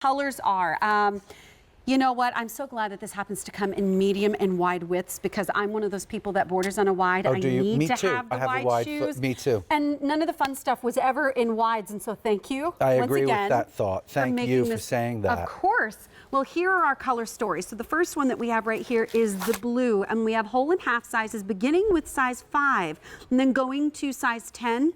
colors are. You know what? I'm so glad that this happens to come in medium and wide widths because I'm one of those people that borders on a wide. Oh, I do you? need Me to too. have the I have wide a wide shoes. foot. Me too. And none of the fun stuff was ever in wides, and so thank you. I once agree again, with that thought. Thank you for this, saying that. Of course. Well, here are our color stories. So the first one that we have right here is the blue, and we have whole and half sizes beginning with size 5 and then going to size 10.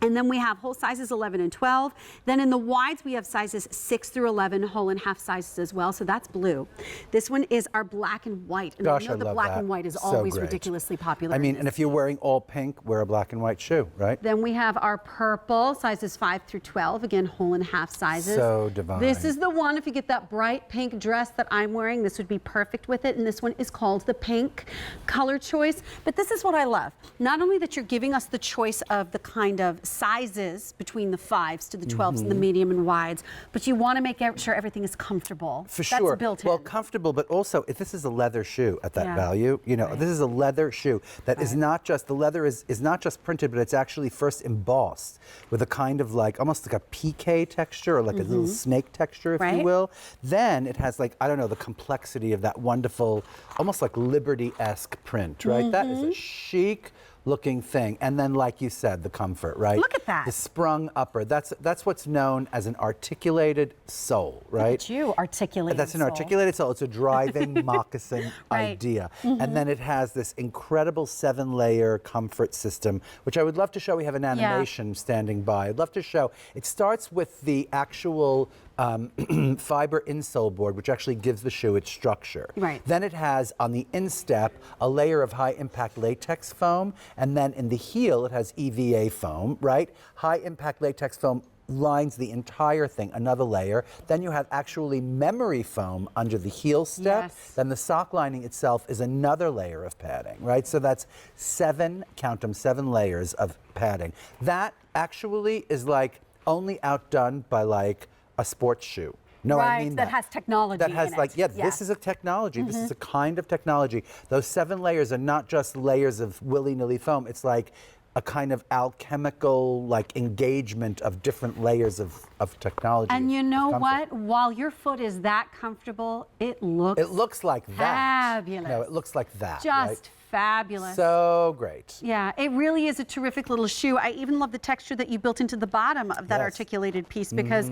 And then we have whole sizes 11 and 12. Then in the wides, we have sizes 6 through 11, whole and half sizes as well. So that's blue. This one is our black and white. And Gosh, I know the black and white is always ridiculously popular. I mean, and if you're wearing all pink, wear a black and white shoe, right? Then we have our purple, sizes 5 through 12. Again, whole and half sizes. So divine. This is the one, if you get that bright pink dress that I'm wearing, this would be perfect with it. And this one is called the pink color choice. But this is what I love. Not only that you're giving us the choice of the kind of sizes between the 5s to the 12s and the medium and wides, but you want to make sure everything is comfortable. For sure. That's built in. Well, comfortable, but also if this is a leather shoe at that value, you know, this is a leather shoe that is not just, the leather is not just printed, but it's actually first embossed with a kind of like, almost like a PK texture or like a little snake texture, if you will. Then it has like, I don't know, the complexity of that wonderful, almost like Liberty-esque print, right? That is a chic looking thing. And then, like you said, the comfort, right? Look at that. The sprung upper. That's what's known as an articulated sole, right? Look at you, articulated That's an sole. articulated sole. It's a driving moccasin idea. And then it has this incredible 7-layer comfort system, which I would love to show. We have an animation standing by. I'd love to show. It starts with the actual fiber insole board, which actually gives the shoe its structure. Right. Then it has on the instep a layer of high impact latex foam, and then in the heel it has EVA foam, right? High impact latex foam lines the entire thing, another layer. Then you have actually memory foam under the heel step. Then the sock lining itself is another layer of padding, right? So that's 7, count them, 7 layers of padding. That actually is like only outdone by like a sports shoe. No, I mean that has technology that has in like, it. this is a technology. This is a kind of technology. Those 7 layers are not just layers of willy-nilly foam. It's like a kind of alchemical like engagement of different layers of technology. And you know what? While your foot is that comfortable, it looks like that. Fabulous. No, it looks like that. Just fabulous. So great. Yeah, it really is a terrific little shoe. I even love the texture that you built into the bottom of that articulated piece because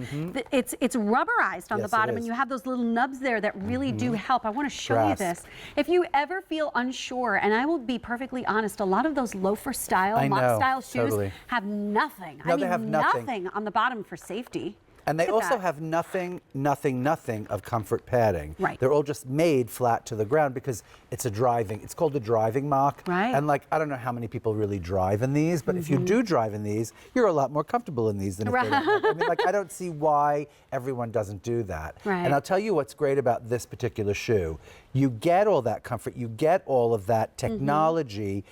it's rubberized on the bottom, and you have those little nubs there that really do help. I want to show you this. If you ever feel unsure, and I will be perfectly honest, a lot of those loafer style, mock style shoes have nothing. No, I mean, they have nothing on the bottom for safety. And they also have nothing of comfort padding. Right. They're all just made flat to the ground because it's it's called a driving mock. Right. And like, I don't know how many people really drive in these, but if you do drive in these, you're a lot more comfortable in these than if they don't. I mean, like, I don't see why everyone doesn't do that. Right. And I'll tell you what's great about this particular shoe. You get all that comfort, you get all of that technology,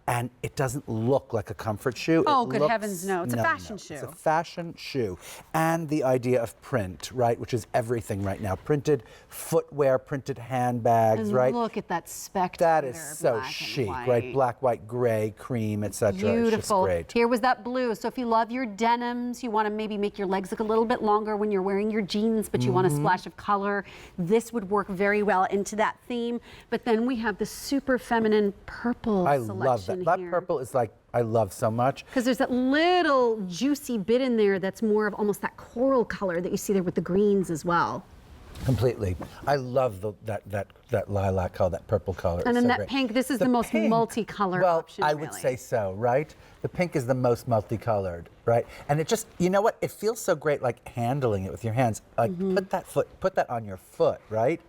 and it doesn't look like a comfort shoe. Oh, good heavens, no. It's a fashion shoe. It's a fashion shoe. And the idea of print, right, which is everything right now. Printed footwear, printed handbags, right? Look at that spectacular That is so chic, right? Black, white, gray, cream, etc. Beautiful. It's just great. Here was that blue. So if you love your denims, you want to maybe make your legs look a little bit longer when you're wearing your jeans, but you want a splash of color, this would work very well into that theme. But then we have the super feminine purple selection. I love that. That purple is like, I love so much. Because there's that little juicy bit in there that's more of almost that coral color that you see there with the greens as well. Completely. I love that lilac color, that purple color. And then so that great. pink, this is the most multicolored option. Well, I would say so, right? The pink is the most multicolored, right? And it just, you know what? It feels so great, like handling it with your hands. Like put that on your foot, right?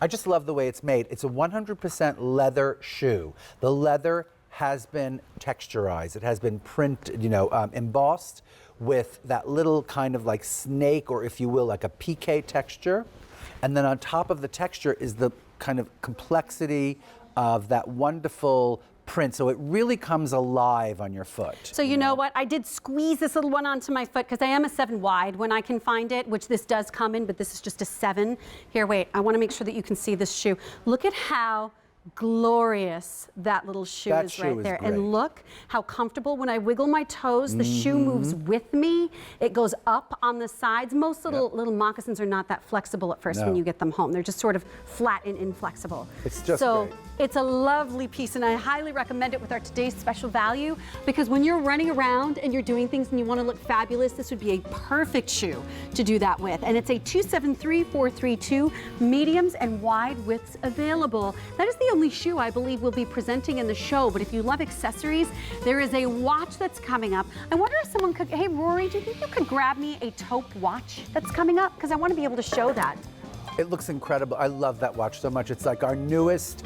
I just love the way it's made. It's a 100% leather shoe. The leather has been texturized. It has been printed, embossed with that little kind of like snake, or if you will, like a PK texture. And then on top of the texture is the kind of complexity of that wonderful print. So it really comes alive on your foot. So you know what? I did squeeze this little one onto my foot because I am a 7 wide when I can find it, which this does come in, but this is just a 7. Here, wait, I want to make sure that you can see this shoe. Look at how glorious that little shoe That is shoe right is there. great. And look how comfortable when I wiggle my toes, the shoe moves with me. It goes up on the sides. Most little moccasins are not that flexible at first when you get them home. They're just sort of flat and inflexible. It's just so great. It's a lovely piece, and I highly recommend it with our today's special value, because when you're running around and you're doing things and you want to look fabulous, this would be a perfect shoe to do that with. And it's a 273432, mediums and wide widths available. That is the only shoe I believe we'll be presenting in the show, but if you love accessories, there is a watch that's coming up. I wonder if someone could, hey Rory, do you think you could grab me a taupe watch that's coming up? Because I want to be able to show that. It looks incredible. I love that watch so much. It's like our newest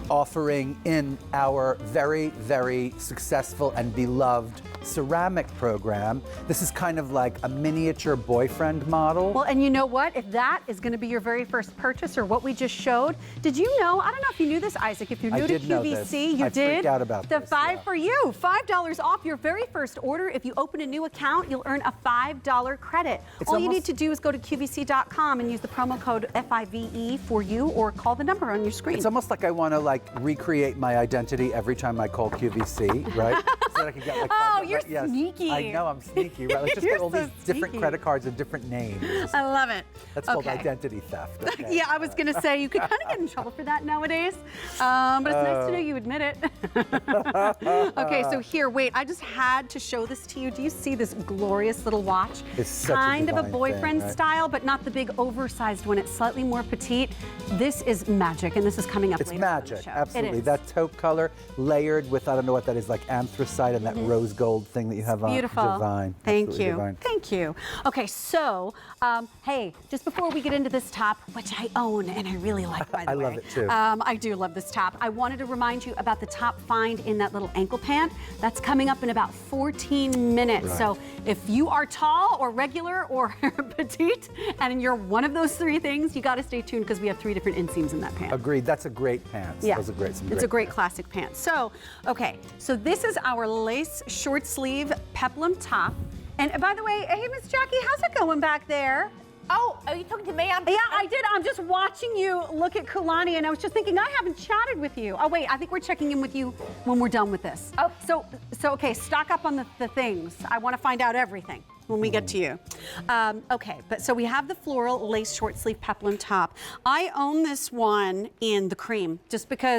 offering in our very, very successful and beloved ceramic program. This is kind of like a miniature boyfriend model. Well, and you know what? If that is going to be your very first purchase, or what we just showed, did you know? I don't know if you knew this, Isaac. If you're new to QVC, you I did. freaked out about the this, five for you. $5 off your very first order. If you open a new account, you'll earn a $5 credit. All you need to do is go to QVC.com and use the promo code FIVE for you, or call the number on your screen. It's almost like I want to recreate my identity every time I call QVC, right? So that I can get like Oh, $5. you're Yes. sneaky. I know, I'm sneaky, right? Let's just You're get all so these different sneaky. credit cards and different names. I love it. That's called identity theft. Okay. Yeah, I was going to say, you could kind of get in trouble for that nowadays, but it's nice to know you admit it. Okay, so here, wait, I just had to show this to you. Do you see this glorious little watch? It's such a kind of a divine boyfriend thing, right? style, but not the big oversized one. It's slightly more petite. This is magic, and this is coming up It's later on in the magic, show. absolutely. It is. That taupe color layered with, I don't know what that is, like anthracite and that rose gold thing that you have on. Beautiful. Divine. Thank Absolutely you. divine. Thank you. Okay, so, hey, just before we get into this top, which I own and I really like, by the I way. love it too. I do love this top. I wanted to remind you about the top find in that little ankle pant. That's coming up in about 14 minutes. Right. So if you are tall or regular or petite, and you're one of those three things, you got to stay tuned, because we have 3 different inseams in that pant. Agreed. That's a great pants. Yeah, Those are great. it's a great classic pant. So, okay, so this is our lace short sleeve peplum top. And by the way, hey, Miss Jackie, how's it going back there? Oh, are you talking to me? Yeah, I did. I'm just watching you look at Kulani, and I was just thinking, I haven't chatted with you. Oh, wait, I think we're checking in with you when we're done with this. Oh. So okay, stock up on the things. I want to find out everything when we get to you. Okay, but so we have the floral lace short sleeve peplum top. I own this one in the cream, just because